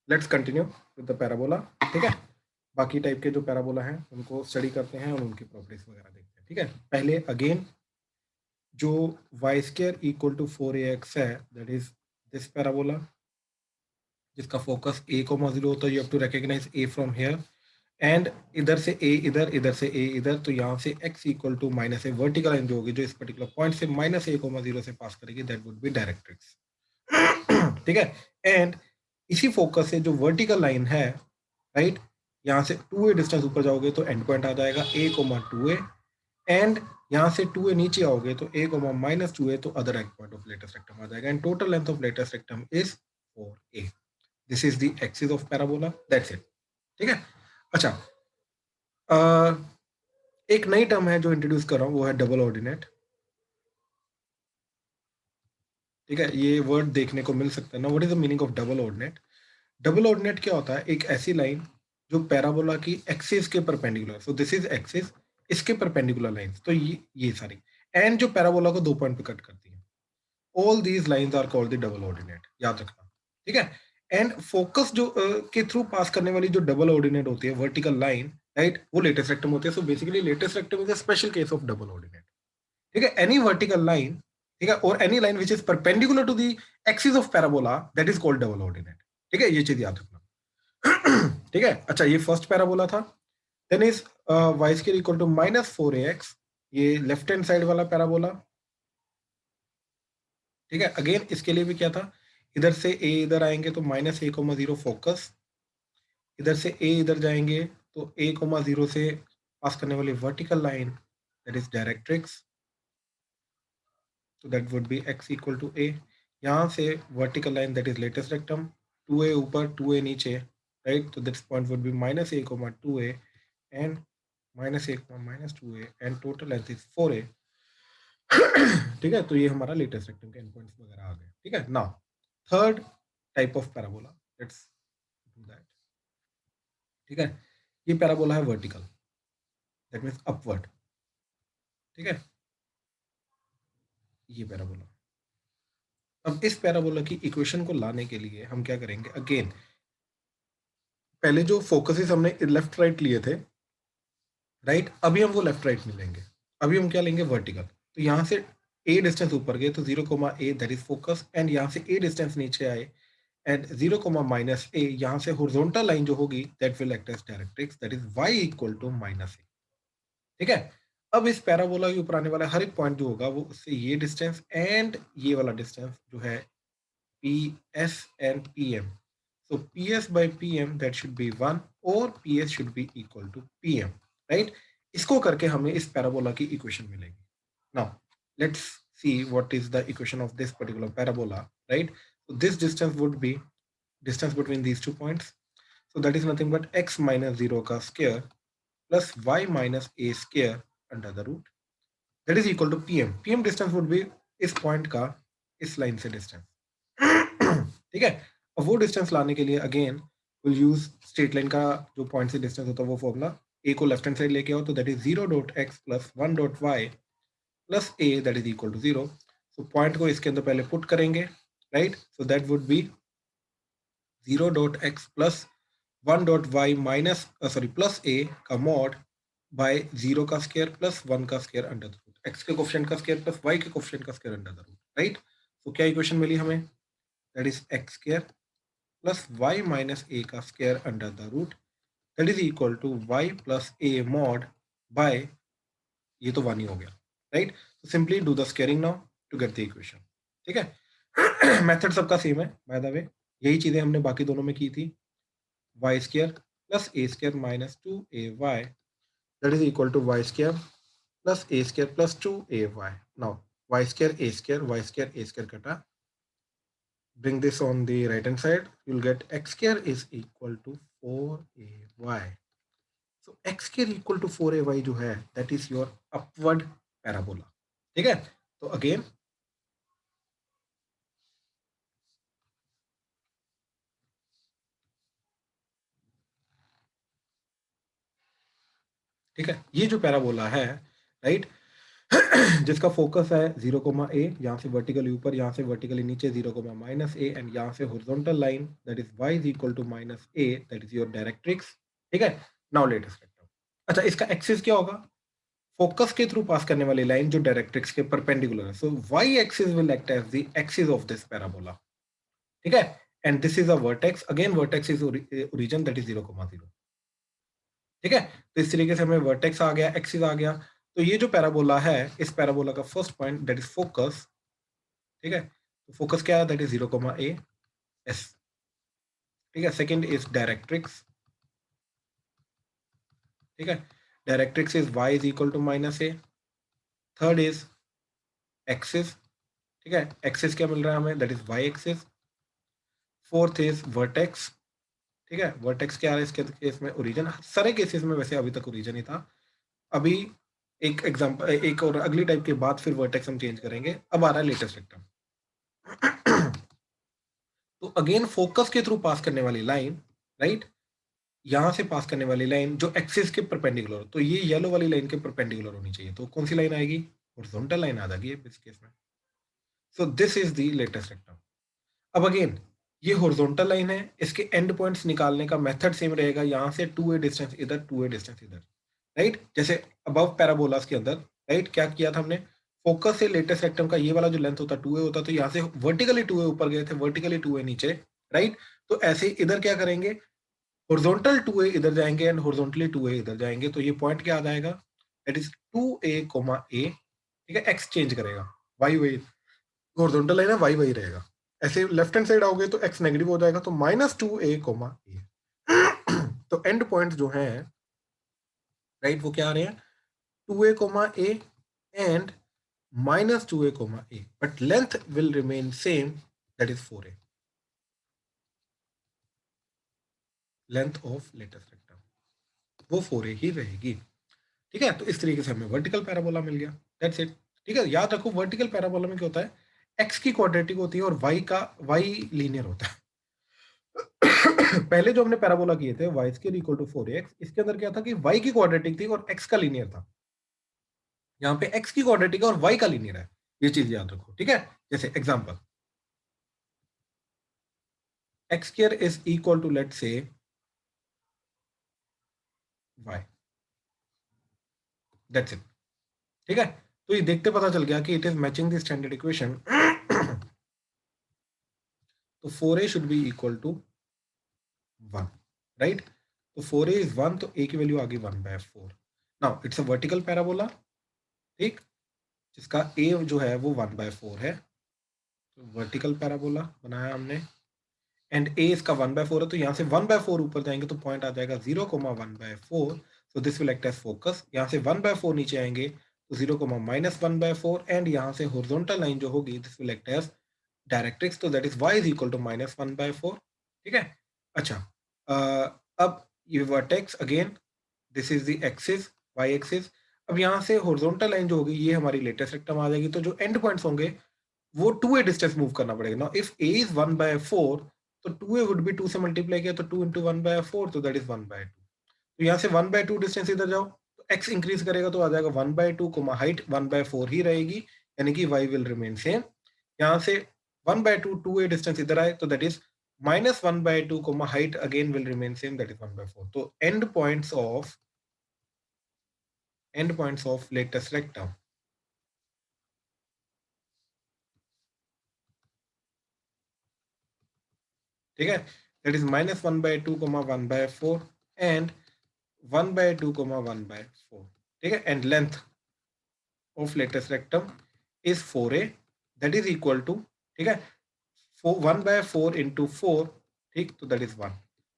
Let's continue with the parabola. ठीक है, बाकी टाइप के जो पैराबोला हैं उनको स्टडी करते हैं और उनकी प्रॉपर्टीज वगैरह देखते हैं। ठीक है, पहले अगेन जो Y square equal to 4ax है, दैट इज दिस पैराबोला जिसका फोकस a कोमा 0 होता है। You have to recognise a from here and इधर से a इधर, इधर से a इधर, तो यहाँ से x equal to minus A vertical line जो होगी जो इस पर्टिकुलर पॉइंट से माइनस a कोमा 0 से पास करेगी, दैट वुड बी डायरेक्ट्रिक्स। ठीक है, एंड इसी फोकस से जो वर्टिकल लाइन है, राइट, यहाँ से 2a डिस्टेंस ऊपर जाओगे तो एंड पॉइंट आ जाएगा a कोमा 2a, एंड यहाँ से 2a नीचे आओगे तो a कोमा माइनस 2a, तो other end point of latus rectum आ जाएगा, and total length of latus rectum is 4a। This is the axis of parabola, that's it. ठीक है, अच्छा, एक नई टर्म है जो इंट्रोड्यूस कर रहा हूँ, वो है डबल ऑर्डिनेट। ठीक है, ये वर्ड देखने को मिल सकता है ना। What is the meaning of double ordinate? Double ordinate क्या होता है? एक ऐसी लाइन जो पैराबोला की एक्सिस के perpendicular, so this is axis, इसके परपेंडिकुलर लाइंस, तो ये सारी, एंड जो पैराबोला को 2 पॉइंट पे कट करती है, all these lines are called the double ordinate, याद रखना। ठीक है, एंड फोकस जो के थ्रू पास करने वाली जो डबल ऑर्डिनेट होती है, वर्टिकल लाइन, राइट, वो लेटेस्ट रेक्टम होती है। So basically latus rectum is a special case of double ordinate. ठीक है, एनी वर्टिकल लाइन, ठीक है, और any line which is perpendicular to the axis of parabola, that is called double ordinate. ठीक है, ये चीज याद रखना। ठीक है, अच्छा, ये फर्स्ट पैराबोला था। Then is Y square equal to -4ax, ये लेफ्ट हैंड साइड वाला पैराबोला। ठीक है, अगेन इसके लिए भी क्या था, इधर से a इधर आएंगे तो -a,0 फोकस, इधर से a इधर जाएंगे तो a,0 से पास करने वाली vertical line, that is directrix, तो that would be x equal to a। यहाँ से vertical line, that is latus rectum, 2a ऊपर 2a नीचे, राइट, तो this point would be -a,2a and -a,-2a and total length is 4a। ठीक है, तो ये हमारा लेटेस्ट रेक्टम के एंड पॉइंट्स वगैरह आ गए। ठीक है, now third type of parabola, let's do that. ठीक है, ये पैराबोला है वर्टिकल, दैट मीन्स अपवर्ड। ठीक है, ये पैराबोला। अब इस पैराबोला की इक्वेशन को लाने के लिए हम क्या करेंगे, अगेन पहले जो फोकसेस हमने लेफ्ट राइट लिए थे, राइट, अभी हम वो लेफ्ट राइट नहीं लेंगे, अभी हम क्या लेंगे, वर्टिकल। तो यहाँ से a डिस्टेंस ऊपर गए तो 0,a, that is focus, and यहाँ से a डिस्टेंस नीचे आए एंड 0,-a, यहाँ से होरिजोनटल लाइन जो होगी, that will act as directrix, that is y equal to -a। ठीक है, अब इस पैराबोला के ऊपर आने वाला हर एक पॉइंट जो होगा वो उससे ये डिस्टेंस एंड ये वाला डिस्टेंस जो है PS and PM. So PS by PM that should be 1 or PS should be equal to PM, right? इसको करके हमें इस पैराबोला की इक्वेशन मिलेगी। Now let's see what is the equation of this particular parabola, right? So this distance would be distance between these 2 points. So that is nothing but x minus 0 का square plus y minus a square under the root, that is equal to PM. PM distance would be इस point का इस line से distance. ठीक है, अब वो distance लाने के लिए again will use straight line का जो पॉइंट से डिस्टेंस होता है वो फॉर्मूला, ए को लेफ्ट हैंड साइड लेके आओ तो that is 0.x plus 1.y plus a, that is equal to 0। So point को इसके अंदर पहले पुट करेंगे, right, so that would be 0.x plus 1.y minus sorry plus a का मॉड बाय 0 का स्क्वायर प्लस 1 का square under the root, x के coefficient का स्क्वायर प्लस y के कोफिशिएंट का square under the root, right. तो क्या equation मिली हमें, that is x square plus y minus a का square under the root, that is equal to y plus a mod by, ये तो 1 ही हो गया, राइट। तो simply do the squaring now to get the equation. ठीक है, method सबका सेम है बाय द वे, यही चीजें हमने बाकी दोनों में की थी। y square plus a square minus 2ay, that is equal to y square plus a square plus 2ay। Now y square a square, y square a square कटा, bring this on the right hand side, you'll get x square is equal to 4ay. So x square equal to 4ay जो है, that is your upward parabola. ठीक है, तो again ठीक है, ये जो पैराबोला है, राइट, जिसका फोकस है 0 कोमा ए, यहाँ से वर्टिकली ऊपर, यहाँ से वर्टिकली नीचे 0 कोमा माइनस ए, एंड यहाँ से horizontal line that is y is equal to minus A, that is your directrix. ठीक है, नाउ लेट अस लेट। अच्छा, इसका एक्सिस क्या होगा? फोकस के थ्रू पास करने वाली लाइन जो डायरेक्ट्रिक्स के परपेंडिकुलर है, so y axis will act as the axis of this parabola. ठीक है, and this is a vertex, again vertex is origin that is 0 comma 0। ठीक है, तो इस तरीके से हमें वर्टेक्स आ गया, एक्सिस आ गया। तो ये जो पैराबोला है, इस पैराबोला का first point that is focus. ठीक है, तो फोकस क्या है? That is 0 comma A S. ठीक है, सेकंड इज डायरेक्ट्रिक्स। ठीक है, directrix is y is equal to minus A. Third is axis. ठीक है, एक्सिस क्या मिल रहा है हमें? That is y axis. Fourth is vertex. ठीक है, वर्टेक्स क्या है इसके केस में? ओरिजिन। सारे केसेस में वैसे अभी तक ओरिजिन ही था। अभी एक एग्जांपल, एक और अगली टाइप के बाद फिर वर्टेक्स हम चेंज करेंगे। अब आ रहा है लेटेस्ट सेक्टर। तो अगेन फोकस के थ्रू पास करने वाली लाइन, राइट, यहां से पास करने वाली लाइन जो एक्सिस के परपेंडिकुलर हो, तो ये येलो वाली लाइन के परपेंडिकुलर होनी चाहिए। तो कौन सी लाइन आएगी? हॉरिजॉन्टल लाइन आ जाएगी इस केस में। सो this is the latest sector. अब अगेन ये हॉरिजॉन्टल लाइन है, इसके एंड पॉइंट्स निकालने का मेथड सेम रहेगा। यहां से 2a डिस्टेंस इधर, 2a डिस्टेंस इधर, राइट। जैसे अबव पैराबोलास के अंदर, राइट, क्या किया था हमने? फोकस से लेटेस्ट रेक्टम का ये वाला जो लेंथ होता है 2a होता, तो यहाँ से वर्टिकली 2a ऊपर गए थे, वर्टिकली 2a नीचे, राइट। तो ऐसे इधर क्या करेंगे? हॉरिजॉन्टल 2a इधर जाएंगे एंड हॉरिजॉन्टली 2a इधर जाएंगे। तो ये पॉइंट क्या आ जाएगा? That is 2a comma a। ठीक है, एक्स चेंज करेगा, y वही, हॉरिजॉन्टल लाइन है, y वही रहेगा। ऐसे लेफ्ट हैंड साइड आओगे तो x नेगेटिव हो जाएगा, तो -2a कोमा a। तो एंड पॉइंट जो है, राइट, वो क्या आ रहे हैं? 2a comma a and -2a comma a, but length will remain same, that is 4a, length of latest rectum वो 4a ही रहेगी। ठीक है, तो इस तरीके से हमें वर्टिकल पैराबोला मिल गया, दैट्स इट। ठीक है, याद रखो वर्टिकल पैराबोला में क्या होता है? एक्स की क्वाड्रेटिक होती है और वाई लीनियर होता है। पहले जो हमने पैराबोला किए थे y square equal to 4x, इसके अंदर क्या था कि y की क्वाड्रेटिक थी और x का लीनियर था। यहाँ पे x की क्वाड्रेटिक है और y का लीनियर है, ये चीज याद रखो। ठीक है, जैसे example, x square is equal to let's say y, that's it. ठीक है, तो ये देखते पता चल गया कि it is matching the standard equation. तो 4a should be equal to 1, right. तो 4a इज 1, तो a की वैल्यू आ गई 1/4। Now it's a vertical parabola, ठीक, जिसका a जो है वो 1/4 है। तो वर्टिकल पैराबोला बनाया हमने, एंड a इसका 1/4 है, तो यहाँ से 1/4 ऊपर जाएंगे तो पॉइंट आ जाएगा 0,1/4। So this will act as focus. यहाँ से 1/4 नीचे आएंगे तो 0,-1/4, एंड यहाँ से हॉरिजॉन्टल लाइन जो होगी this will act as directrix, तो that is y is equal to -1/4। ठीक है, अच्छा, अब ये vertex again, this is the axis, y axis. अब यहाँ से हॉरिजॉन्टल लाइन जो होगी ये हमारी लेटेस्ट रेक्टम आ जाएगी। तो जो एंड पॉइंट्स होंगे वो 2a डिस्टेंस मूव करना पड़ेगा। नाउ इफ a इज 1/4, तो 2a वुड बी 2 से मल्टीप्लाई किया तो 2 इंटू 1/4, तो दैट इज 1/2। तो यहाँ से 1/2 डिस्टेंस इधर जाओ तो x इंक्रीज करेगा तो आ जाएगा 1/2, कोमा हाइट 1/4 ही रहेगी, यानी कि y विल रिमेन सेम। यहाँ से 1/2, 2a डिस्टेंस इधर आए तो that is -1/2, comma height again will remain same, that is 1/4। तो end points of latus rectum, ठीक है, दैट इज -1/2, 1/4 एंड 1/2, 1/4। ठीक है, and length of latus rectum is 4a, that is equal to, ठीक है, 1/4 इंटू 4, ठीक, तो दैट इज 1।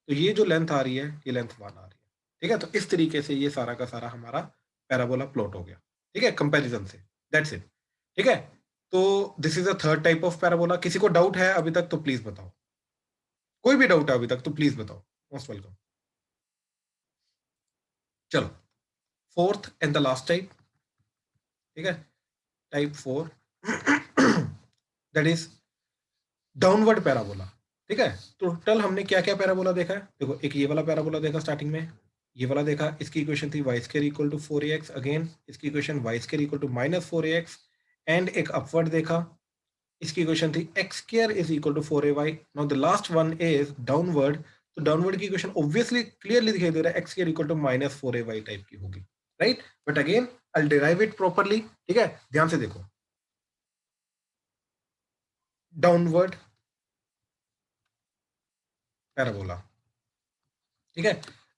तो ये जो लेंथ आ रही है ये लेंथ 1 आ रही है। ठीक है, तो इस तरीके से ये सारा का सारा हमारा पैराबोला प्लॉट हो गया। ठीक है, कंपैरिजन से, दैट्स इट। ठीक है, तो this is a third type of parabola. किसी को डाउट है अभी तक तो प्लीज बताओ, कोई भी डाउट है अभी तक तो प्लीज बताओ, मोस्ट वेलकम। चलो, fourth and the last type, ठीक है, type 4, that is downward parabola. ठीक है, टोटल हमने क्या क्या पैराबोला देखा है? देखो, एक ये वाला पैराबोला देखा स्टार्टिंग में, ये वाला देखा, इसकी इक्वेशन थी y square equal to 4ax, again इसकी equation y square equal to -4ax, and एक अपवर्ड देखा, इसकी इक्वेशन थी x square is equal to 4ay। Now the last one is downward, तो डाउनवर्ड की इक्वेशन ऑब्वियसली क्लियरली दिखाई दे रहा है, x square equal to -4ay type की होगी, right. But again I derive it properly, ठीक है, ध्यान से देखो, डाउनवर्ड पैराबोला, ठीक है,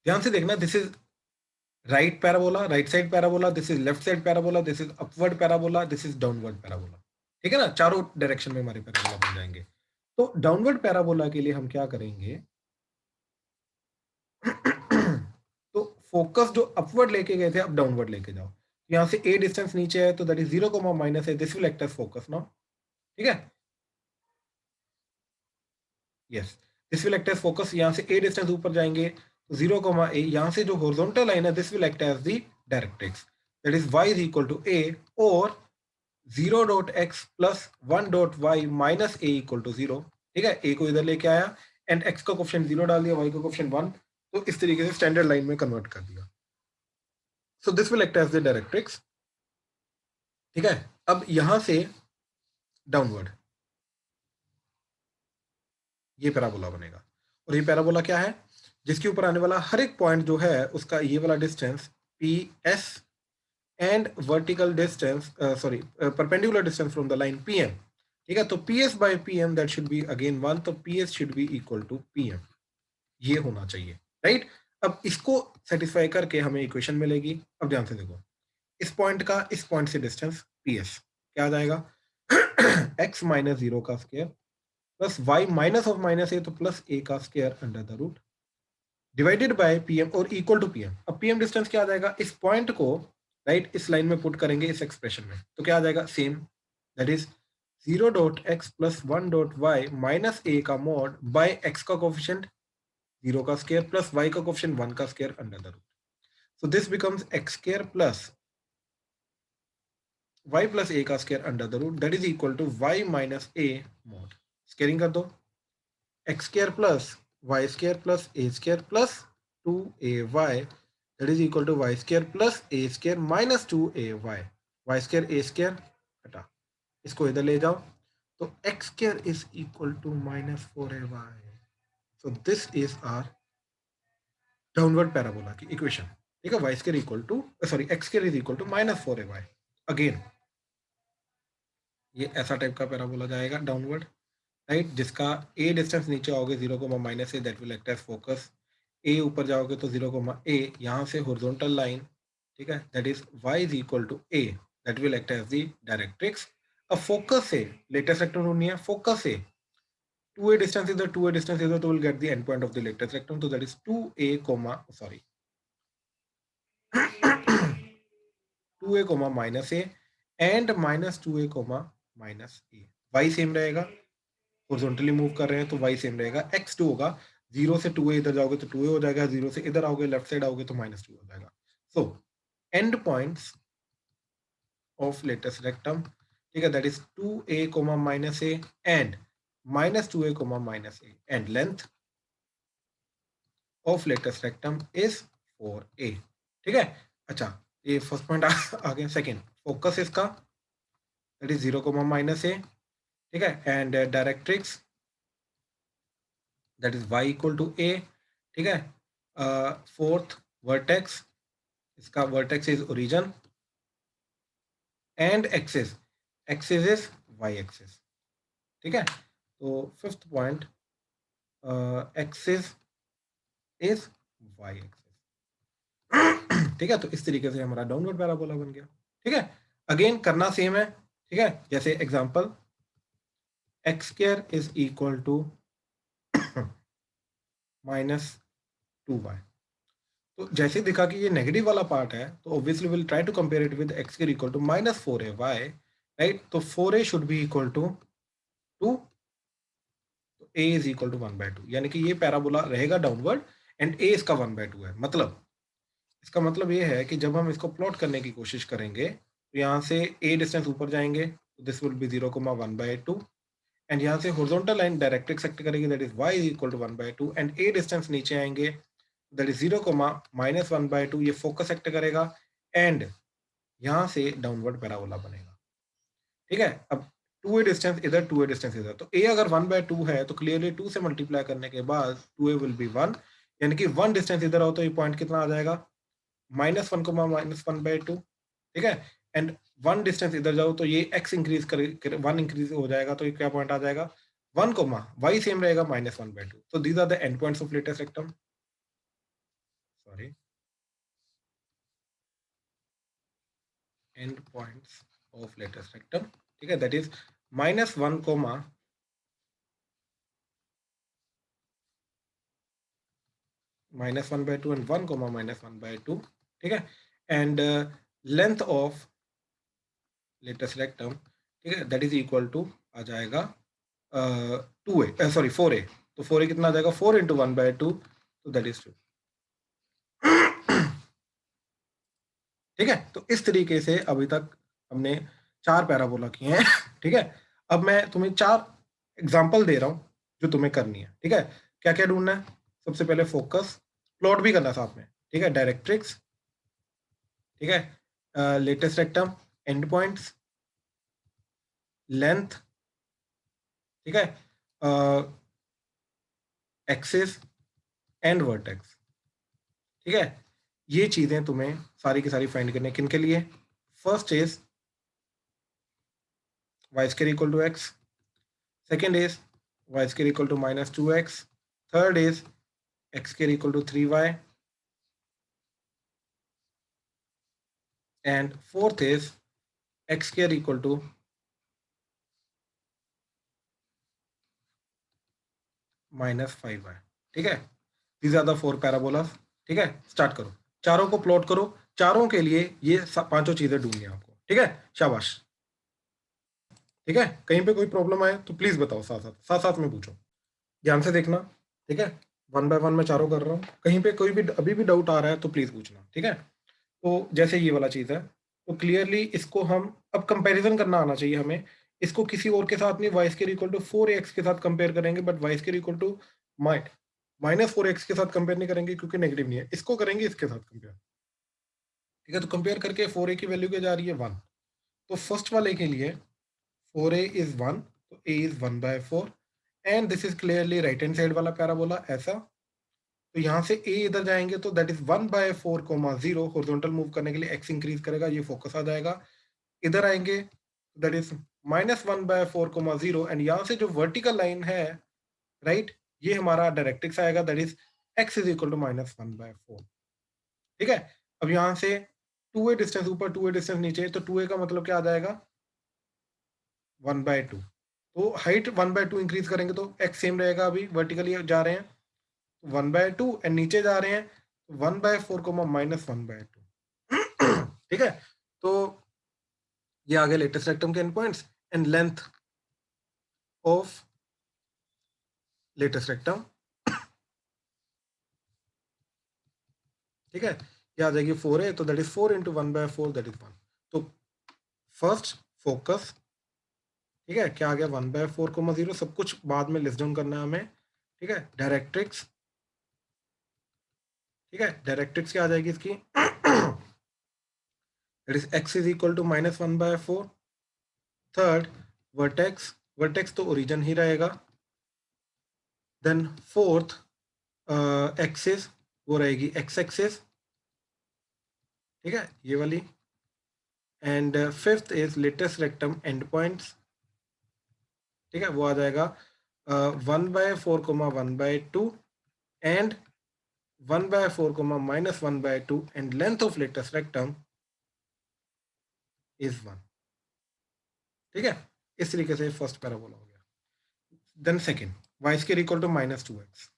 ध्यान से देखना, this is right parabola, right side parabola, this is left side parabola, this is upward parabola, this is downward parabola, ठीक है ना, चारों डायरेक्शन में हमारे पैराबोला बन जाएंगे। तो डाउनवर्ड पैराबोला के लिए हम क्या करेंगे तो फोकस जो अपवर्ड लेके गए थे अब डाउनवर्ड लेके जाओ, यहां से ए डिस्टेंस नीचे है तो दैट इज 0 माइनस है, this will act as focus now, ठीक है, yes, this will act as focus, यहां से ए डिस्टेंस ऊपर जाएंगे तो 0 यहां से जो हॉरिजॉन्टल लाइन है this will act as the directrix, that is y is equal to a, और 0.x plus 1.y minus a equal to 0, ठीक है, a को इधर लेके आया एंड x का कोफिशिएंट 0 डाल दिया, y का कोफिशिएंट 1, तो इस तरीके से स्टैंडर्ड लाइन में कन्वर्ट कर दिया, so this will act as the directrix, ठीक है। अब यहां से डाउनवर्ड ये पैराबोला बनेगा, और ये पैराबोला क्या है, जिसके ऊपर आने वाला हर एक पॉइंट जो है उसका ये वाला distance P S and vertical distance, sorry perpendicular distance from the line P M, ठीक है, तो P S by P M that should be again 1, तो P S should be equal to P M, ये होना चाहिए, right. अब इसको satisfy करके हमें इक्वेशन मिलेगी, अब ध्यान से देखो, इस पॉइंट का इस पॉइंट से डिस्टेंस पी एस क्या आ जाएगा x माइनस 0 का square plus y minus of minus a, तो प्लस ए का square under the root divided by PM और इक्वल टू पीएम। अब पीएम डिस्टेंस क्या आ जाएगा, इस पॉइंट को राइट इस लाइन में पुट करेंगे इस एक्सप्रेशन में, तो क्या आ जाएगा same, that is 0.x plus 1.y minus a का मॉड बाय x का कोफिशिएंट 0 का स्क्वायर प्लस y का कोफिशिएंट 1 का square under the root, so this becomes x square plus y plus a का square under the root that is equal to y minus a mod, squaring कर दो, x square plus y square plus a square plus 2ay that is equal to y square plus a square minus 2ay, y square a square हटा, इसको इधर ले जाओ, तो x square is equal to -4ay, so this is our downward parabola की equation, ठीक है, y square equal to sorry x square is equal to -4ay, again ये ऐसा टाइप का पैराबोला जाएगा डाउनवर्ड, राइट, जिसका ए डिस्टेंस नीचे आओगे 0 minus A that will act as focus, a ऊपर जाओगे तो 0 ए, यहाँ से हॉरिजॉन्टल लाइन, ठीक है, that is y is equal to A that will act as the directrix. अब फोकस से लेटेस्ट रेक्टम ढूंढनी है, फोकस से 2a डिस्टेंस इधर 2a डिस्टेंस इधर, तो will get the end point of the latus rectum, तो that is 2a sorry 2a minus A and minus 2a minus a, y same रहेगा, horizontally move कर रहे हैं तो y सेम रहेगा, x 2 होगा, 0 से 2a इधर जाओगे तो 2a हो जाएगा, 0 से इधर आओगे लेफ्ट साइड आओगे तो -2 हो जाएगा, so end points of latus rectum, ठीक है, that is 2a minus A and -2a minus A, and length of latus rectum is 4a, ठीक है। अच्छा, ये फर्स्ट पॉइंट आ गया, सेकेंड फोकस इसका दैट इज 0 माइनस ए, ठीक है, and directrix that is y equal to a, ठीक है, फोर्थ वर्टेक्स, इसका vertex is origin and axis, axis is y axis, ठीक है, तो fifth point axis is y axis, ठीक है, तो इस तरीके से हमारा डाउनवर्ड पैराबोला बन गया, ठीक है। अगेन करना सेम है, ठीक है, जैसे example x square is equal to -2y, तो जैसे दिखा कि ये नेगेटिव वाला पार्ट है तो obviously will try to compare it with x square equal to -4ay, right, तो 4a should be equal to 2, तो a इज इक्वल टू 1/2, यानी कि ये पैराबोला रहेगा डाउनवर्ड एंड a इसका 1/2 है, मतलब इसका मतलब ये है कि जब हम इसको प्लॉट करने की कोशिश करेंगे तो यहाँ से a डिस्टेंस ऊपर जाएंगे तो दिस विल बी 0,1/2, एंड यहाँ से हॉरिजॉन्टल लाइन डायरेक्ट्रिक्स एक्ट करेगी that is y is equal to 1/2, and a distance नीचे आएंगे दैट इज 0 कोमा माइनस 1/2 ये फोकस एक्ट करेगा एंड यहाँ से डाउनवर्ड पैराबोला बनेगा। ठीक है, अब टू ए डिस्टेंस इधर, टू ए डिस्टेंस इधर, तो ए अगर 1/2 है तो क्लियरली 2 से मल्टीप्लाई करने के बाद 2a विल बी 1, यानी कि 1 डिस्टेंस इधर आओ तो ये पॉइंट कितना आ जाएगा, -1 माइनस 1/2। ठीक है, एंड 1 डिस्टेंस इधर जाओ तो ये x इंक्रीज कर 1 इंक्रीज हो जाएगा, तो ये क्या पॉइंट आ जाएगा 1 y सेम रहेगा -1/2। तो these are the end points of latus rectum, sorry, end points of latus rectum. ठीक है, दैट इज -1 -1/2 एंड 1 -1/2। ठीक है, and length of latus rectum, ठीक है, दैट इज इक्वल टू आ जाएगा 2a, सॉरी 4a। तो 4a कितना आ जाएगा, 4 इंटू 1/2, तो दैट इज 2। ठीक है, तो इस तरीके से अभी तक हमने 4 पैराबोला किए हैं। ठीक है, अब मैं तुम्हें 4 एग्जांपल दे रहा हूं जो तुम्हें करनी है। ठीक है, क्या क्या ढूंढना है, सबसे पहले फोकस, प्लॉट भी करना साथ में। ठीक है, डायरेक्ट्रिक्स, ठीक है, latus rectum, and points, length, ठीक है, एक्सिस एंड वर्टेक्स। ठीक है, ये चीजें तुम्हें सारी की सारी फाइंड करनी है, किन के लिए, first is y square equal to x, second is y square equal to -2x, third is x square equal to 3y, and fourth is x square equal to -5y। ठीक है, these are the 4 parabolas। ठीक है, start करो, चारों को plot करो, चारों के लिए ये पांचों चीजें ढूंढनी है आपको। ठीक है, शाबाश। ठीक है, कहीं पे कोई प्रॉब्लम आए तो प्लीज बताओ, साथ साथ में पूछो, ध्यान से देखना। ठीक है, 1 बाय 1 मैं चारों कर रहा हूँ, कहीं पे कोई भी अभी भी डाउट आ रहा है तो प्लीज पूछना। ठीक है, तो जैसे ये वाला चीज है, तो क्लियरली इसको हम अब कंपैरिजन करना आना चाहिए हमें। इसको किसी और के साथ नहीं, Y square equal to 4x के साथ कंपेयर करेंगे, but Y square equal to -4x के साथ कंपेयर नहीं करेंगे क्योंकि नेगेटिव नहीं है, इसको करेंगे इसके साथ कंपेयर। ठीक है, तो कंपेयर करके 4a की वैल्यू क्या जा रही है 1, तो फर्स्ट वाले के लिए 4a इज 1, तो a is 1/4, and this is clearly right hand side वाला पैराबोला ऐसा। तो यहाँ से a इधर जाएंगे तो दैट इज 1/4, 0 हॉरिजॉन्टल मूव करने के लिए x इंक्रीज करेगा, ये फोकस आ जाएगा। इधर आएंगे दैट इज -1/4, 0, एंड यहाँ से जो वर्टिकल लाइन है, राइट, ये हमारा डायरेक्ट्रिक्स आएगा, that is x is equal to -1/4। ठीक है, अब यहाँ से 2a डिस्टेंस ऊपर, 2a डिस्टेंस नीचे, तो 2a का मतलब क्या आ जाएगा 1/2। तो हाइट 1/2 इंक्रीज करेंगे तो x सेम रहेगा, अभी वर्टिकली जा रहे हैं 1/2 एंड नीचे जा रहे हैं 1/4, -1/2। ठीक है, तो ये आ गए लेटेस्ट रेक्टम के end points and length of latus rectum. ठीक है, ये आ जाएगी 4a, तो that is 4 into 1/4, that is 1। तो फर्स्ट फोकस, ठीक है, क्या आ गया 1/4, 0, सब कुछ बाद में लिस्ट डाउन करना है हमें। ठीक है, डायरेक्ट्रिक्स, ठीक है, डायरेक्ट्रिक्स क्या आ जाएगी इसकी, that is x is equal to -1/4। Third vertex, vertex तो ओरिजिन ही रहेगा। देन फोर्थ एक्सिस, वो रहेगी x एक्सिस। ठीक है, ये वाली। And fifth is latus rectum and points. ठीक है, वो आ जाएगा 1/4, 1/2 and 1/4, -1/2, and length of latus rectum is 1। ठीक है, इस तरीके से फर्स्ट पैराबोला हो गया। Then second, y square equal to -2x,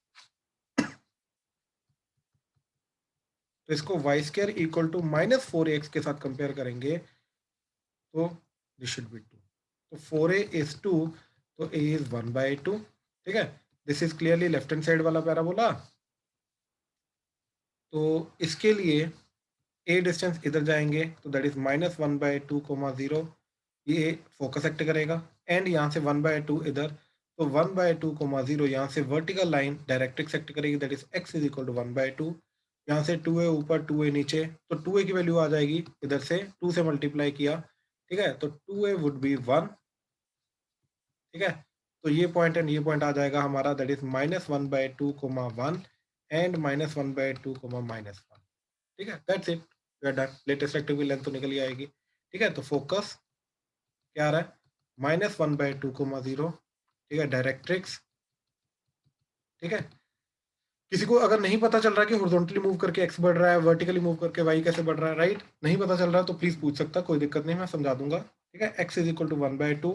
तो इसको y square equal to -4x के साथ कंपेयर करेंगे तो दिस शुड बी 2, तो 4a इज 2, तो a इज 1/2। ठीक है, this is clearly left hand side वाला पैराबोला। तो इसके लिए a डिस्टेंस इधर जाएंगे तो दैट इज -1/2, 0, ये फोकस एक्ट करेगा, एंड यहाँ से 1/2 इधर, तो 1/2, 0 यहाँ से वर्टिकल लाइन डायरेक्ट्रिक्स एक्ट करेगी, that is x is equal to 1/2। यहाँ से 2a ऊपर 2a नीचे, तो 2a की वैल्यू आ जाएगी इधर से 2 से मल्टीप्लाई किया, ठीक है, तो 2a वुड बी 1, ठीक है। तो ये पॉइंट एंड ये पॉइंट आ जाएगा हमारा, दैट इज -1/2, 1 एंड -1/2, -1, ठीक है, that's it, we are done. Latus rectum की लेंथ तो निकल ही आएगी, ठीक है। तो फोकस क्या आ रहा है, -1/2, 0, ठीक है, डायरेक्ट्रिक्स, ठीक है। किसी को अगर नहीं पता चल रहा कि हॉरिजॉन्टली मूव करके एक्स बढ़ रहा है, वर्टिकली मूव करके वाई कैसे बढ़ रहा है, राइट, नहीं पता चल रहा तो प्लीज पूछ सकता, कोई दिक्कत नहीं, मैं समझा दूंगा, ठीक है। एक्स इज इक्वल टू 1/2,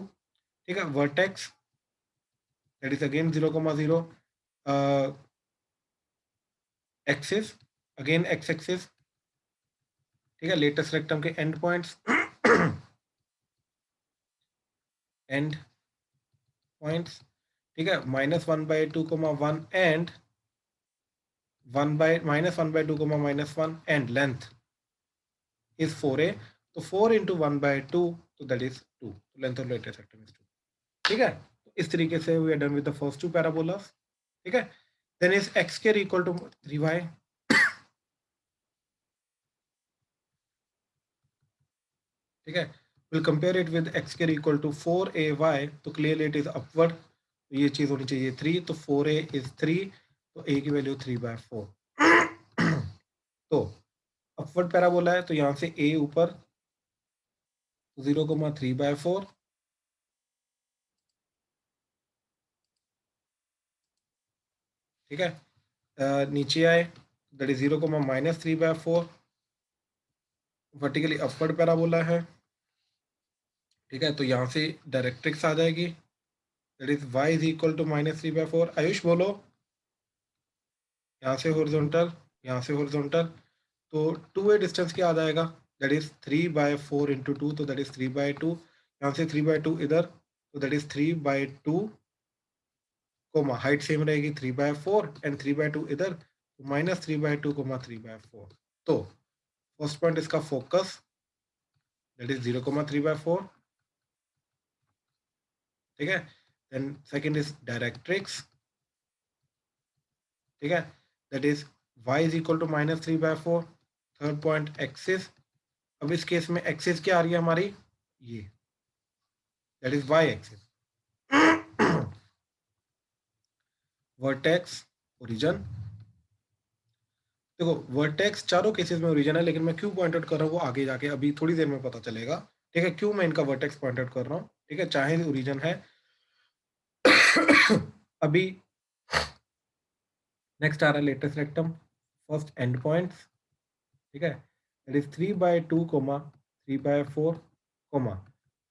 ठीक है, vertex that is again 0,0, axis again x axis, ठीक है, लेटेस्ट रेक्टम के एंड पॉइंट्स एंड पॉइंट्स, ठीक है, -1/2, 1 and -1/2, -1 and length is 4a, तो 4 इंटू 1/2, तो that is 2, length of latus rectum is 2, ठीक है। तो इस तरीके से we are done with the first two parabolas, ठीक है। Then is x square equal to 3y, ठीक है, will compare it with x square equal to 4ay, तो क्लियरली इट इज अपवर्ड, तो ये चीज होनी चाहिए 3, तो 4a इज 3, तो a की वैल्यू 3/4 तो अपवर्ड पैराबोला है, तो यहाँ से a ऊपर 0,3/4, ठीक है, नीचे आए that is 0,-3/4, vertically upward parabola है, ठीक है। तो यहाँ से डायरेक्ट्रिक्स आ जाएगी, that is y is equal to -3/4, Ayush बोलो, यहाँ से हॉरिजॉन्टल, यहाँ से हॉरिजॉन्टल, तो 2a डिस्टेंस क्या आ जाएगा, दैट इज 3/4 इंटू 2, तो दैट इज 3/2, यहाँ से 3/2 इधर, तो that is 3/2, comma height same रहेगी 3/4 एंड 3/2 इधर, -3/2, 3/4, तो फर्स्ट पॉइंट इसका फोकस दैट इज 0,3/4, ठीक है। देन सेकंड इज डायरेक्ट्रिक्स, ठीक है, that is y is equal to -3/4, third point axis, अब इस केस में एक्सिस क्या आ रही है हमारी, ये that is y axis, vertex origin, देखो वर्टेक्स चारों केसेस में ओरिजन है, लेकिन मैं क्यों पॉइंट आउट कर रहा हूँ वो आगे जाके अभी थोड़ी देर में पता चलेगा, ठीक है, क्यों मैं इनका वर्टेक्स पॉइंट आउट कर रहा हूँ, ठीक है, चाहे ओरिजन है अभी नेक्स्ट आ रहा है latus rectum, first and points, ठीक है, that is 3/2, 3/4,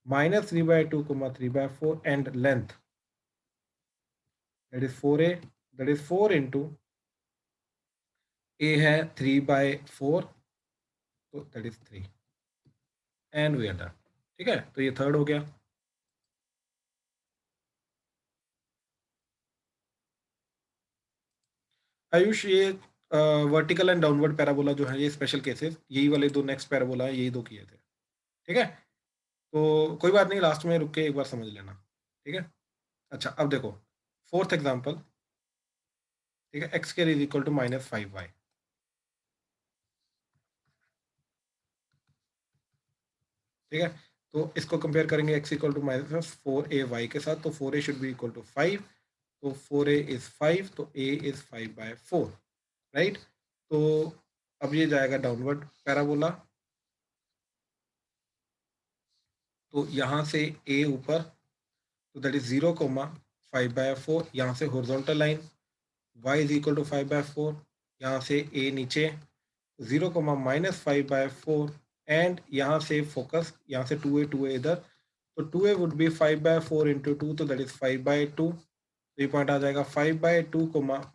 -3/2, 3/4 and length that is 4a, that is 4 into a है 3/4, तो that is 3 and we are done, ठीक है। तो ये थर्ड हो गया। आयुष ये वर्टिकल एंड डाउनवर्ड पैराबोला जो है ये स्पेशल केसेस, यही वाले दो नेक्स्ट पैराबोला है, यही दो किए थे, ठीक है। तो कोई बात नहीं, लास्ट में रुक के एक बार समझ लेना, ठीक है। अच्छा अब देखो फोर्थ एग्जांपल, ठीक है, x square is equal to -5y, ठीक है। तो इसको कंपेयर करेंगे x इक्वल टू -4ay के साथ, तो 4a should be equal to 5, तो 4a इज 5, तो a इज 5/4, राइट। तो अब ये जाएगा डाउनवर्ड पैराबोला, तो यहाँ से a ऊपर, तो दैट इज 0,5/4, यहाँ से horizontal line y is equal to 5/4, यहाँ से a नीचे 0,-5/4 एंड यहाँ से फोकस, यहाँ से 2a इधर, तो 2a वुड बी 5/4 इंटू 2, तो दैट इज 5/2, तो ये पॉइंट आ जाएगा 5/2,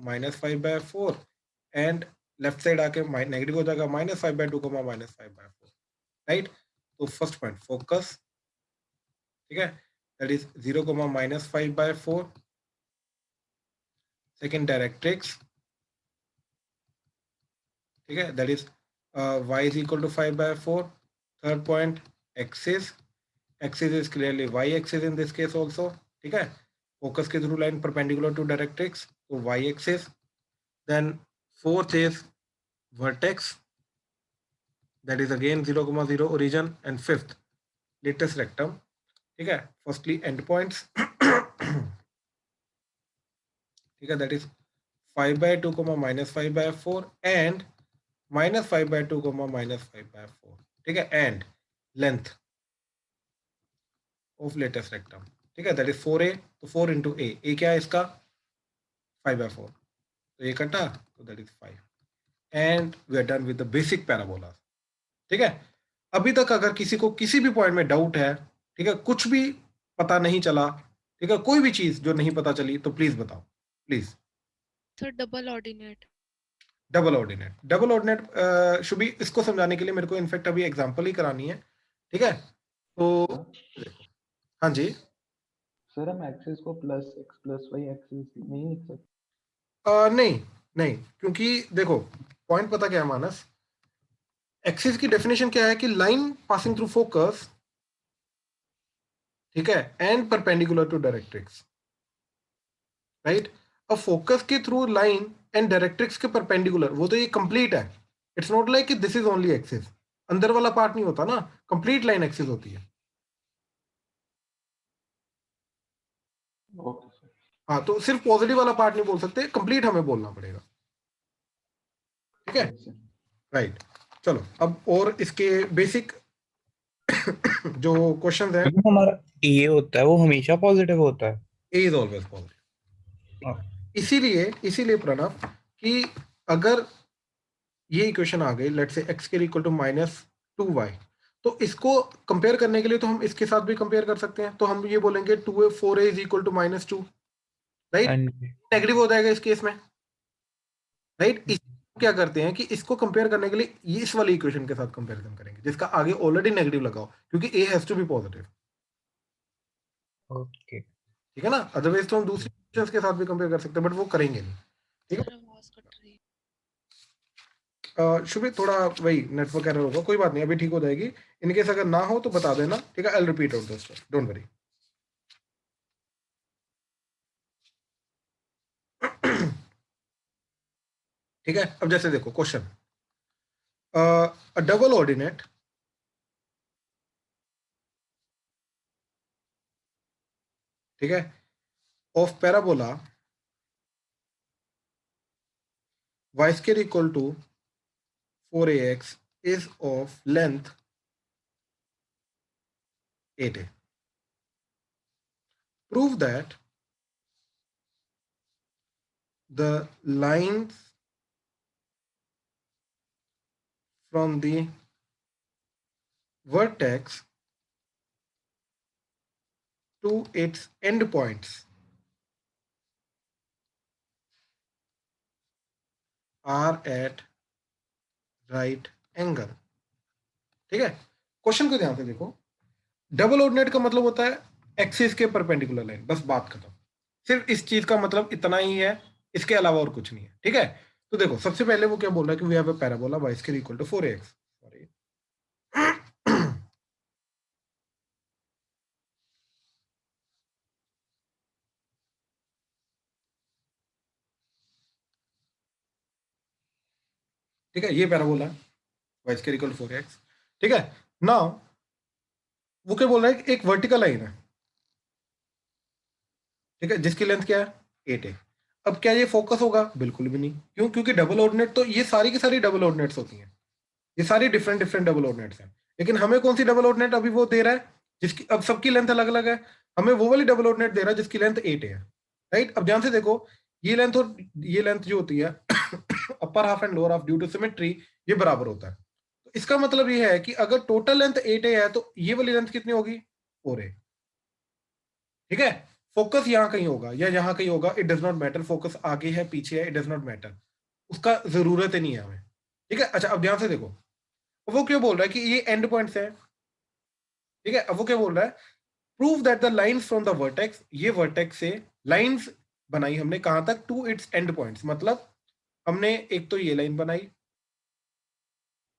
-5/4 एंड लेफ्ट साइड आके नेगेटिव हो जाएगा -5/2, -5/4, राइट। तो फर्स्ट पॉइंट फोकस, ठीक है, दैट इज 0,-5/4, सेकेंड डायरेक्ट्रिक्स, ठीक है, that is y is equal to 5/4, third point axis, axis is clearly y axis in this case also, ठीक है। फोकस के through line perpendicular to directrix, तो y axis, then fourth is vertex, that is again 0,0 origin, and fifth latus rectum. ठीक है, firstly and points, ठीक है, that is 5/2, -5/4 and -5/2, -5/4, ठीक है, and length of latus rectum, ठीक है, दैट इज 4a, तो 4 इंटू ए क्या है इसका 5/4, तो ये कटा, तो that is 5, and we are done with the basic parabola. ठीक है, अभी तक अगर किसी को किसी भी पॉइंट में डाउट है, ठीक है, कुछ भी पता नहीं चला, ठीक है, कोई भी चीज जो नहीं पता चली, तो प्लीज बताओ, please. Sir double ordinate. Double ordinate Shubhi, इसको समझाने के लिए मेरे को इनफेक्ट अभी एग्जांपल ही करानी है, ठीक है, तो देखो, हाँ जी, सर हम एक्सिस को plus x plus y axis नहीं लिख सकते? नहीं नहीं, क्योंकि देखो पॉइंट पता क्या है मानस, एक्सिस की डेफिनेशन क्या है कि लाइन पासिंग थ्रू फोकस, ठीक है, and perpendicular to directrix, right. अब फोकस के थ्रू लाइन एंड डायरेक्ट्रिक्स के परपेंडिकुलर, वो तो ये कंप्लीट है, इट्स नॉट लाइक कि दिस इज ओनली एक्सिस, अंदर वाला पार्ट नहीं होता ना, कंप्लीट लाइन एक्सिस होती है। Okay sir. हाँ, तो सिर्फ पॉजिटिव वाला पार्ट नहीं बोल सकते, कंप्लीट हमें बोलना पड़ेगा, ठीक है, यस सर। राइट। चलो अब और इसके बेसिक जो क्वेश्चन है, जो हमारा ये होता है वो हमेशा पॉजिटिव होता है। ए इज ऑलवेज पॉजिटिव, हाँ। इसीलिए इसीलिए प्रणव कि अगर ये इक्वेशन आ गई, लेट्स से एक्स के इक्वल टू -2y, तो इसको कंपेयर करने के लिए तो हम इसके साथ भी कंपेयर कर सकते हैं, तो हम ये बोलेंगे 4a is equal to -2, right, negative हो जाएगा इस केस में, राइट। इस क्या करते हैं कि इसको कंपेयर करने के लिए ये इस वाली इक्वेशन के साथ कंपैरिजन करेंगे जिसका आगे ऑलरेडी नेगेटिव लगाओ, क्योंकि a has to be positive, okay. ठीक है ना, अदरवाइज तो हम दूसरी इक्वेशंस के साथ भी कंपेयर कर सकते हैं, बट वो करेंगे नहीं, ठीक सर आवाज कट रही है। है। शुभी थोड़ा वही नेटवर्क एरर होगा, कोई बात नहीं, अभी ठीक हो जाएगी, इनकेस अगर ना हो तो बता देना, ठीक है, I will repeat out the step, don't worry. ठीक है, अब जैसे देखो क्वेश्चन, डबल ऑर्डिनेट, ठीक है, of parabola y square equal to 4ax is of length 8a. Prove that the lines from the vertex to its endpoints are at right angle. ठीक है, question को ध्यान से देखो, डबल ऑर्डिनेट का मतलब होता है एक्सिस के परपेंडिकुलर लाइन, बस बात खत्म, सिर्फ इस चीज का मतलब इतना ही है, इसके अलावा और कुछ नहीं है, ठीक है। तो देखो सबसे पहले वो क्या बोल रहा है कि we have a parabola y square equal to 4ax, sorry, ठीक है, ये पैराबोला है y square equal to 4ax, ठीक है। नाउ वो क्या बोल रहा है कि एक वर्टिकल लाइन है, ठीक है, जिसकी लेंथ क्या है 8 है। अब क्या ये फोकस होगा, बिल्कुल भी नहीं, क्यों, क्योंकि डबल ऑर्डिनेट तो ये सारी की सारी डबल ऑर्डिनेट्स होती हैं, ये सारी डिफरेंट डिफरेंट डबल ऑर्डिनेट्स हैं, लेकिन हमें कौन सी डबल ऑर्डिनेट अभी वो दे रहा है जिसकी, अब सबकी लेंथ अलग अलग है, हमें वो वाली डबल ऑर्डिनेट दे रहा है जिसकी लेंथ 8 है, राइट। अब ध्यान से देखो, ये लेंथ और ये लेंथ जो होती है upper half and lower half due to symmetry, ये बराबर होता है, तो इसका मतलब ये है कि अगर टोटल लेंथ 8 है तो ये वाली लेंथ कितनी होगी 4a, ठीक है। फोकस यहाँ कहीं होगा या यहाँ कहीं होगा, it does not matter, focus आगे है पीछे है, इट डज नॉट मैटर, उसका जरूरत ही नहीं है हमें, ठीक है। अच्छा अब ध्यान से देखो, वो क्यों बोल रहा है कि ये एंड पॉइंट्स है, ठीक है, अब वो क्या बोल रहा है, prove that the lines from the vertex, ये वर्टेक्स से लाइंस बनाई हमने कहां तक, टू इट्स एंड पॉइंट्स, मतलब हमने एक तो ये लाइन बनाई,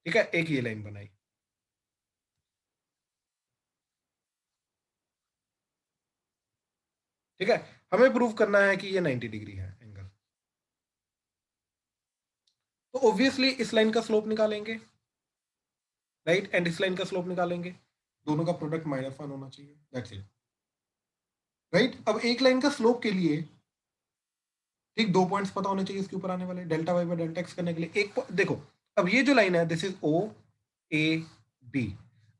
ठीक है, एक ये लाइन बनाई, ठीक है, हमें प्रूव करना है कि ये 90 डिग्री है एंगल। तो ऑब्वियसली इस लाइन का स्लोप निकालेंगे, राइट, एंड इस लाइन का स्लोप निकालेंगे, दोनों का प्रोडक्ट -1 होना चाहिए, दैट्स इट, राइट। अब एक लाइन का स्लोप के लिए ठीक 2 पॉइंट्स पता होने चाहिए इसके ऊपर आने वाले, delta y by delta x करने के लिए एक देखो, अब ये जो लाइन है this is O A B.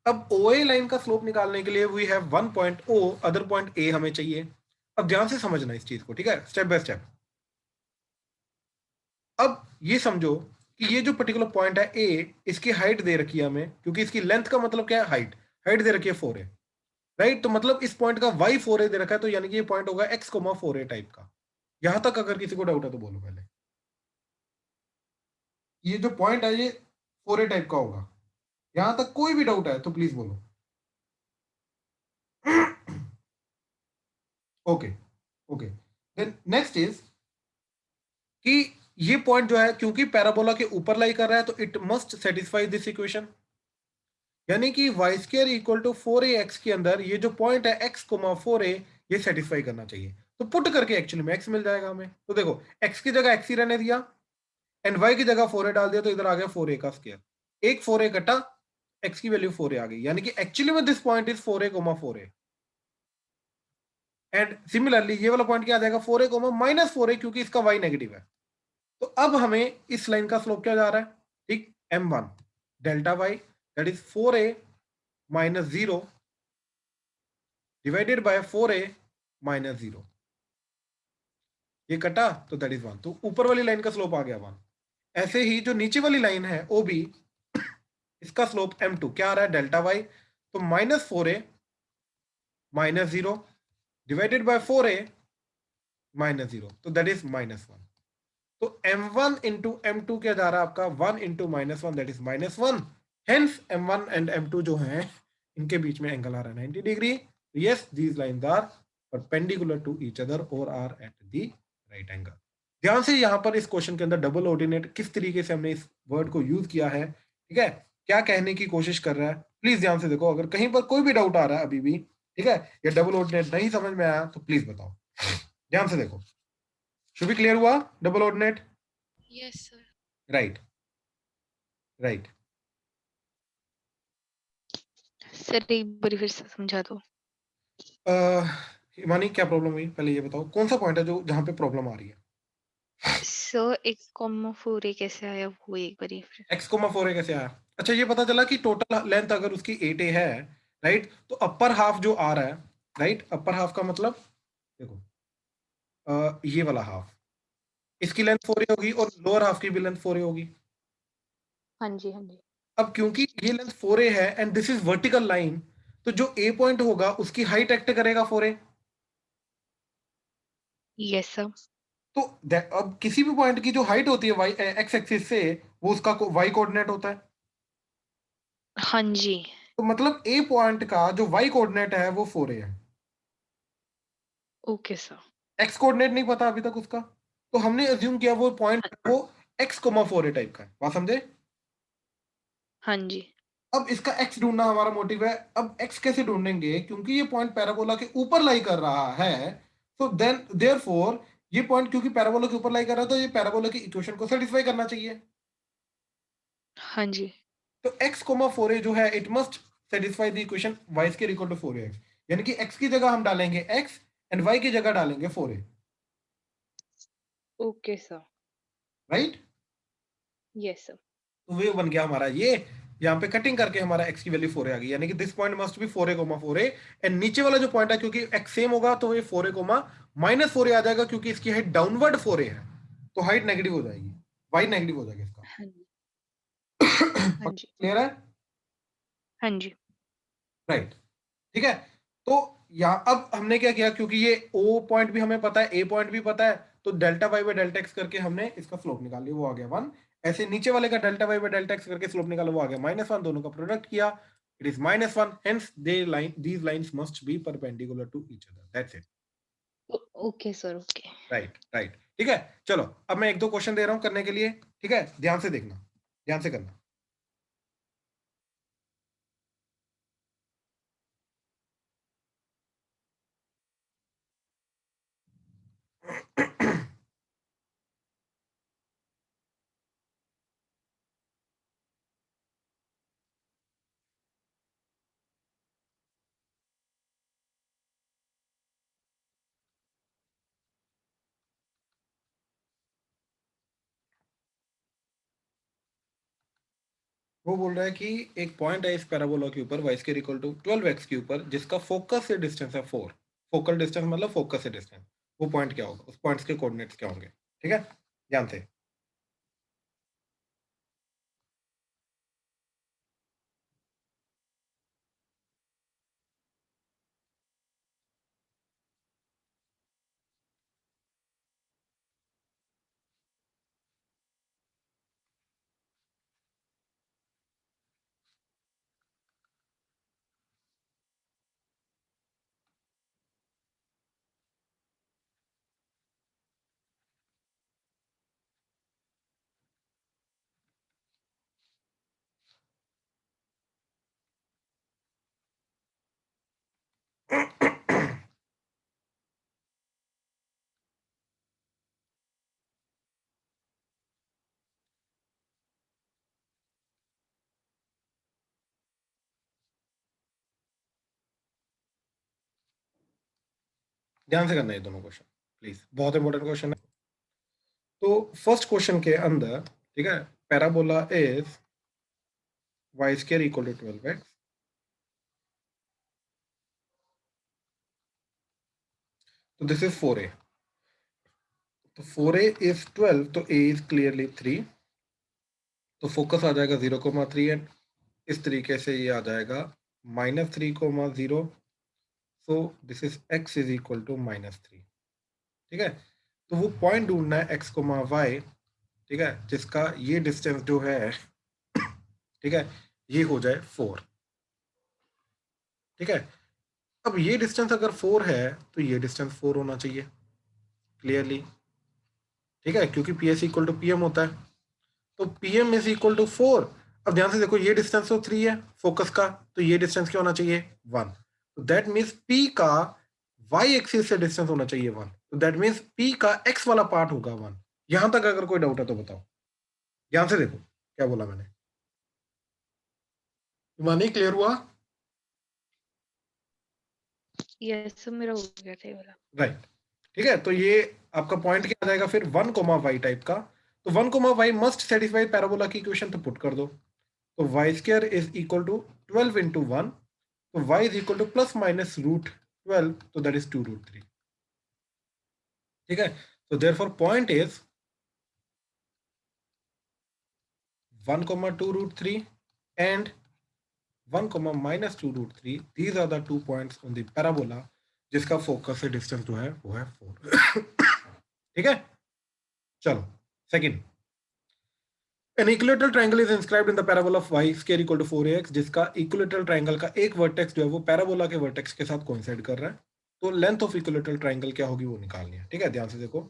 अब ओ ए लाइन का स्लोप निकालने के लिए we have one point O, other point A हमें चाहिए। अब ध्यान से समझना इस चीज को, ठीक है, स्टेप बाय स्टेप। अब ये समझो कि ये जो पर्टिकुलर पॉइंट है ए, इसकी हाइट दे रखी है हमें, क्योंकि इसकी लेंथ का मतलब क्या है, हाइट, हाइट दे रखी है 4a, राइट। तो मतलब इस पॉइंट का y 4a दे रखा है, तो यानी कि ये पॉइंट होगा x, 4a टाइप का। यहां तक अगर किसी को डाउट है तो बोलो पहले, ये जो पॉइंट है ये 4a टाइप का होगा। यहां तक कोई भी डाउट है तो प्लीज बोलो। Okay okay, then next is कि ये पॉइंट जो है क्योंकि पैराबोला के ऊपर लाई कर रहा है, तो it must satisfy this equation, यानी कि Y square equal to 4ax के अंदर ये जो पॉइंट है x, 4a, ये सेटिस्फाई करना चाहिए। तो पुट करके एक्चुअली में x मिल जाएगा हमें। तो देखो x की जगह x ही रहने दिया, एंड y की जगह 4a डाल दिया, तो इधर आ गया 4a का स्क्वायर, एक 4a कटा, x की वैल्यू 4a आ गई, यानी कि एक्चुअली में this point is 4a, 4a। And similarly ये वाला पॉइंट क्या आ जाएगा, 4a, -4a, क्योंकि इसका y नेगेटिव है। तो अब हमें इस लाइन का स्लोप क्या जा रहा है, ठीक, m1 delta y, that is 4a - 0 divided by 4a - 0, ये कटा तो दैट इज 1, तो ऊपर वाली लाइन का स्लोप आ गया 1। ऐसे ही जो नीचे वाली लाइन है OB, इसका स्लोप m2 क्या आ रहा है, डेल्टा y, तो -4a - 0 डिवाइडेड बाय 4a - 0, तो दैट इज -1। तो m1 इंटू m2 क्या जा रहा है आपका, 1 into -1, that is -1। Hence m1 and m2 जो है इनके बीच में एंगल आ रहा है 90 degree. Yes, these lines are perpendicular to each other और are at the right angle. ध्यान से यहाँ पर इस क्वेश्चन के अंदर डबल ऑर्डिनेट किस तरीके से हमने इस वर्ड को यूज किया है, ठीक है, क्या कहने की कोशिश कर रहा है, प्लीज ध्यान से देखो। अगर कहीं पर कोई भी डाउट आ रहा है अभी भी, ठीक है, या डबल ऑर्डिनेट नहीं समझ में आया तो प्लीज बताओ, ध्यान से देखो। शुड बी क्लियर हुआ double ordinate? Yes, sir. Right right. Sir एक बार फिर से समझा दो। हिमानी क्या प्रॉब्लम हुई, पहले ये बताओ कौन सा पॉइंट है जो जहां पे प्रॉब्लम आ रही है। सर 1,4 कैसे आया वो एक बार फिर। x, 4a कैसे आया? अच्छा, ये पता चला कि टोटल लेंथ अगर उसकी 8a है, राइट, तो अपर हाफ जो आ रहा है, राइट, अपर हाफ का मतलब देखो, ये वाला हाफ, इसकी लेंथ 4a होगी और लोअर हाफ की भी लेंथ 4a होगी। हाँ जी हाँ जी। अब क्योंकि ये लेंथ 4a है and this is vertical line, तो जो a पॉइंट होगा उसकी हाइट एक्ट करेगा 4a। Yes sir. तो अब किसी भी पॉइंट की जो हाइट होती है y एक्स एक्सिस से, वो उसका y कोऑर्डिनेट होता है। हाँ जी। तो मतलब a पॉइंट का जो y कोऑर्डिनेट है वो 4a है। Okay sir. x कोऑर्डिनेट नहीं पता अभी तक उसका, तो हमने अज्यूम किया वो पॉइंट वो x, 4a टाइप का है। बात समझे? हाँ जी। अब इसका x ढूंढना हमारा मोटिव है। अब x कैसे ढूंढेंगे, क्योंकि ये पॉइंट पैराबोला के ऊपर लाई कर रहा है, तो देन देयरफॉर ये पॉइंट क्योंकि पैराबोला के ऊपर लाई कर रहा है, तो ये पैराबोला की इक्वेशन को सेटिस्फाई करना चाहिए। हाँ जी। तो x, 4a जो है it must satisfy the equation y square equal to 4ax, यानी कि x की जगह हम डालेंगे x एंड y की जगह डालेंगे 4a, okay sir. Right. Yes sir. तो वे बन गया हमारा ये, यहाँ पे कटिंग करके हमारा x की वैल्यू 4a आ गई, यानी कि this point must be 4a, 4a, and नीचे वाला जो पॉइंट है क्योंकि x सेम होगा तो ये 4a, -4a आ जाएगा, क्योंकि इसकी हाइट डाउनवर्ड 4a है, तो हाइट नेगेटिव हो जाएगी, y नेगेटिव हो जाएगा इसका। हाँ जी। हाँ जी। क्लियर है? हाँ जी। राइट, ठीक है। तो यहाँ अब हमने क्या किया, क्योंकि ये O पॉइंट भी हमें पता है, A पॉइंट भी पता है, तो delta y by delta x करके हमने इसका स्लोप निकाल लिया, वो आ गया 1। ऐसे नीचे वाले का delta y by delta x करके स्लोप निकाला, वो आ गया -1, दोनों का प्रोडक्ट किया, it is -1, hence these lines must be perpendicular to each other, that's it. Okay sir okay. Right right, ठीक है। चलो अब मैं एक दो क्वेश्चन दे रहा हूं करने के लिए, ठीक है, ध्यान से देखना, ध्यान से करना। वो बोल रहा है कि एक पॉइंट है इस पैराबोला के ऊपर y square equal to 12x के ऊपर जिसका फोकस से डिस्टेंस है 4। फोकल डिस्टेंस मतलब फोकस से डिस्टेंस। वो पॉइंट क्या होगा, उस पॉइंट्स के कोऑर्डिनेट्स क्या होंगे? ठीक है, ध्यान से। ध्यान से करना है ये दोनों क्वेश्चन प्लीज, बहुत इंपॉर्टेंट क्वेश्चन है। तो फर्स्ट क्वेश्चन के अंदर, ठीक है, parabola is y square equal to 12x, तो दिस इज 4a। तो 4a इज 12, तो a इज क्लियरली 3, तो फोकस आ जाएगा 0,3 एंड इस तरीके से ये आ जाएगा -3,0। So this is x is equal to -3। ठीक है, तो वो पॉइंट ढूंढना है x, y, ठीक है, जिसका ये डिस्टेंस जो है, ठीक है, ये हो जाए 4। ठीक है, अब ये डिस्टेंस अगर 4 है तो ये डिस्टेंस 4 होना चाहिए क्लियरली। ठीक है, क्योंकि P S equal to P M होता है, तो P M is equal to 4। अब ध्यान से देखो, ये डिस्टेंस तो 3 है फोकस का, तो ये डिस्टेंस क्या होना चाहिए? 1। तो दैट मीन्स पी का वाई एक्सिस से डिस्टेंस होना चाहिए 1, तो दैट मीन्स पी का एक्स वाला पार्ट होगा 1। यहां तक अगर कोई डाउट है तो बताओ, ध्यान से देखो क्या बोला मैंने। मानी क्लियर हुआ? यस मेरा हो गया था ये वाला। राइट, ठीक है, तो ये आपका पॉइंट क्या आ जाएगा फिर? 1 कोमा वाई टाइप का। तो 1 comma y must satisfy parabola की इक्वेशन, तो पुट कर दो। तो y square is equal to 12 into 1, तो y is equal to plus minus root 12, तो दैट इज 2 रूट 3। ठीक है, तो therefore point is 1 comma 2 root 3 and 1 comma minus 2 root 3। these are the 2 points on the parabola जिसका focus से distance जो है वो है 4। ठीक है, चलो second. An equilateral triangle is inscribed in the parabola of y square equal to 4ax, जिसका इक्विलेटरल ट्रायंगल का एक वर्टेक्स जो है वो पैराबोला के वर्टेक्स के साथ कोइंसाइड कर रहा है। तो लेंथ ऑफ इक्विलेटरल ट्रायंगल क्या होगी वो निकालनी है। ठीक है, ध्यान से देखो,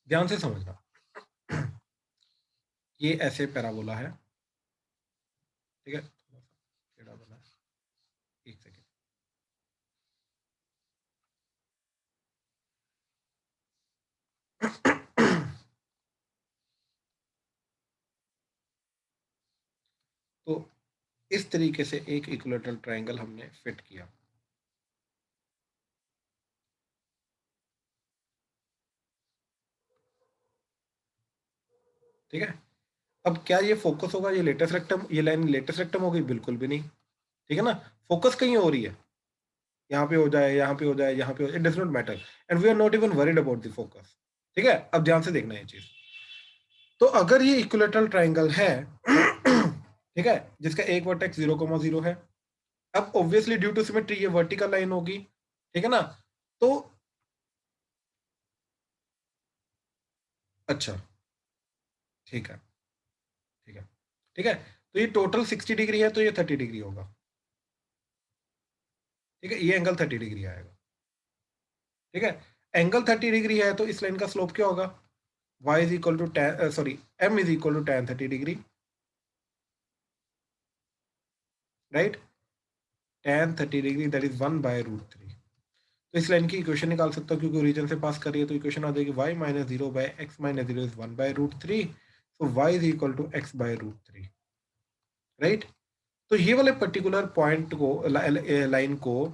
ध्यान से समझना। ये ऐसे पैराबोला है, ठीक है, थोड़ा सा टेढ़ा बना है, एक सेकेंड। तो इस तरीके से एक इक्विलेटरल ट्रायंगल हमने फिट किया। ठीक है, अब क्या ये फोकस होगा? ये लेटेस्ट रेक्टम, ये लाइन लेटेस्ट रेक्टम होगी? बिल्कुल भी नहीं। ठीक है ना, फोकस कहीं हो रही है, यहाँ पे हो जाए, यहाँ पे हो जाए, यहाँ पे हो जाए, it does not matter and we are not even worried about the focus. ठीक है, अब ध्यान से देखना ये चीज। तो अगर ये इक्विलेटरल ट्रायंगल है, ठीक है, जिसका एक वर्टेक्स 0,0 है, अब ऑब्वियसली ड्यू टू सिमेट्री ये वर्टिकल लाइन होगी। ठीक है ना, तो अच्छा, ठीक है, ठीक है, ठीक है, तो ये टोटल 60 डिग्री है, तो ये 30 डिग्री होगा। ठीक है, ये एंगल 30 डिग्री आएगा। ठीक है, एंगल 30 डिग्री है, तो इस लाइन का स्लोप क्या होगा? y is equal to tan, sorry m is equal to tan 30 degree, right? tan 30 degree that is 1 by root 3। तो इस लाइन की इक्वेशन निकाल सकता हूँ क्योंकि ओरिजिन से पास कर रही है, तो इक्वेशन आ जाएगी y minus 0 by x minus 0 is 1 by root 3, so y is equal to x by root 3, right. तो ये वाले पर्टिकुलर पॉइंट को लाइन को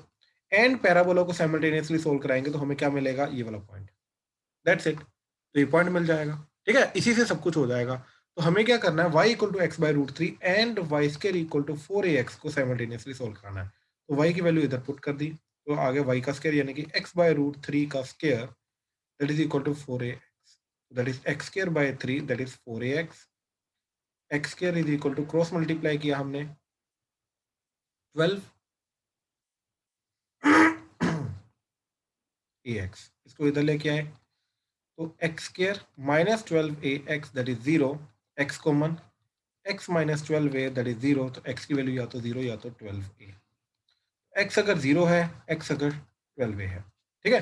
एंड पैराबोला को साइमल्टेनियसली सोल्व कराएंगे तो हमें क्या मिलेगा, ये वाला पॉइंट, दैट्स इट। तो ये पॉइंट मिल जाएगा, ठीक है, इसी से सब कुछ हो जाएगा। तो हमें क्या करना है, y equal to x by root 3 and y square equal to 4ax को साइमल्टेनियसली सोल्व करना है। तो y की वैल्यू इधर पुट कर दी, तो आगे y का स्क्वायर यानी कि x बाय रूट 3 का square that is equal to 4ax, that is x square by 3 that is 4ax, x square is equal to cross multiply किया हमने 12 ax, इसको इधर लेके आए तो x square minus 12ax that is 0, x common, x minus 12a that is 0, तो x की value या तो 0 या तो 12a, x अगर 0 है, x अगर 12a है, ठीक है।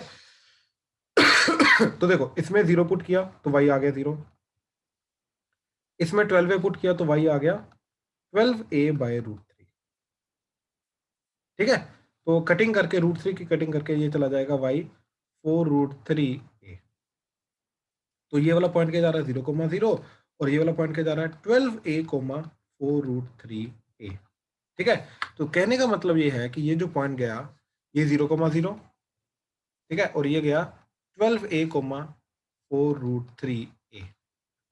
तो देखो इसमें 0 पुट किया तो y आ गया 0, इसमें 12a पुट किया तो y आ गया 12a बाय रूट 3, ठीक है। तो कटिंग करके रूट 3 की कटिंग करके ये चला जाएगा y 4 रूट 3a, तो ये वाला पॉइंट क्या जा रहा है 0,0 और ये वाला पॉइंट क्या जा रहा है 12a, 4 रूट 3a, ठीक है। तो कहने का मतलब ये है कि ये जो पॉइंट गया ये 0,0, ठीक है, और ये गया 12a, 4 रूट 3a।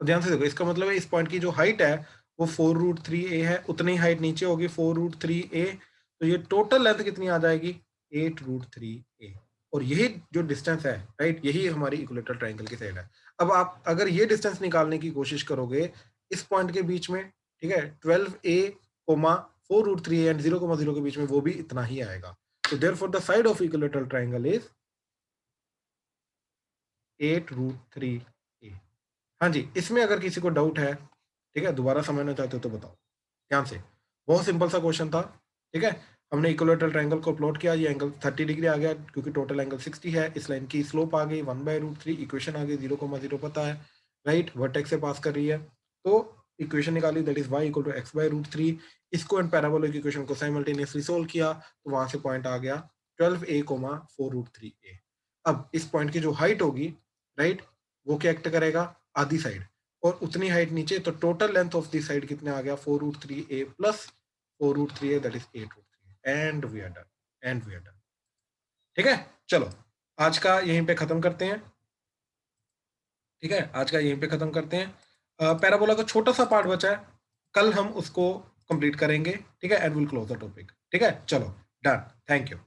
तो ध्यान से देखो, इसका मतलब है इस पॉइंट की जो हाइट है वो 4 रूट 3a है, उतनी हाइट नीचे होगी 4 रूट 3a, तो ये टोटल लेंथ कितनी आ जाएगी 8 रूट 3a, और यही जो डिस्टेंस है, राइट, यही हमारी इक्विलेटरल ट्रायंगल की साइड है। अब आप अगर ये डिस्टेंस निकालने की कोशिश करोगे इस पॉइंट के बीच में, ठीक है, 12a, 4 रूट 3a एंड 0,0 के बीच में, वो भी इतना ही आएगा। तो therefore the side of equilateral triangle is 8 root 3a। हाँ जी, इसमें अगर किसी को डाउट है, ठीक है, दोबारा समझना चाहते हो तो बताओ ध्यान से, बहुत सिंपल सा क्वेश्चन था, ठीक है। हमने इक्विलेटरल ट्रायंगल को प्लॉट किया, ये एंगल 30 डिग्री आ गया क्योंकि टोटल एंगल 60 है, इस लाइन की स्लोप आ गई 1 बाय रूट 3, इक्वेशन आ गई 0,0 पता है, राइट, वर्टेक्स से पास कर रही है, तो इक्वेशन निकाली that is y equal to x by root 3, इसको एंड पैराबोलिक इक्वेशन को साइमल्टेनियसली सोल्व किया तो वहां से पॉइंट आ गया 12a, 4 रूट 3a। अब इस पॉइंट की जो हाइट होगी, राइट, वो क्या एक्ट करेगा, आधी साइड, और उतनी हाइट नीचे, तो total length of this side कितने आ गया 4 root 3a plus 4 root 3a that is 8 root 3, and we are done, ठीक है। चलो आज का यहीं पे खत्म करते हैं, ठीक है, आज का यहीं पे खत्म करते हैं। पैराबोला का छोटा सा पार्ट बचा है, कल हम उसको कंप्लीट करेंगे, ठीक है, and will close the topic, ठीक है। चलो डन, थैंक यू।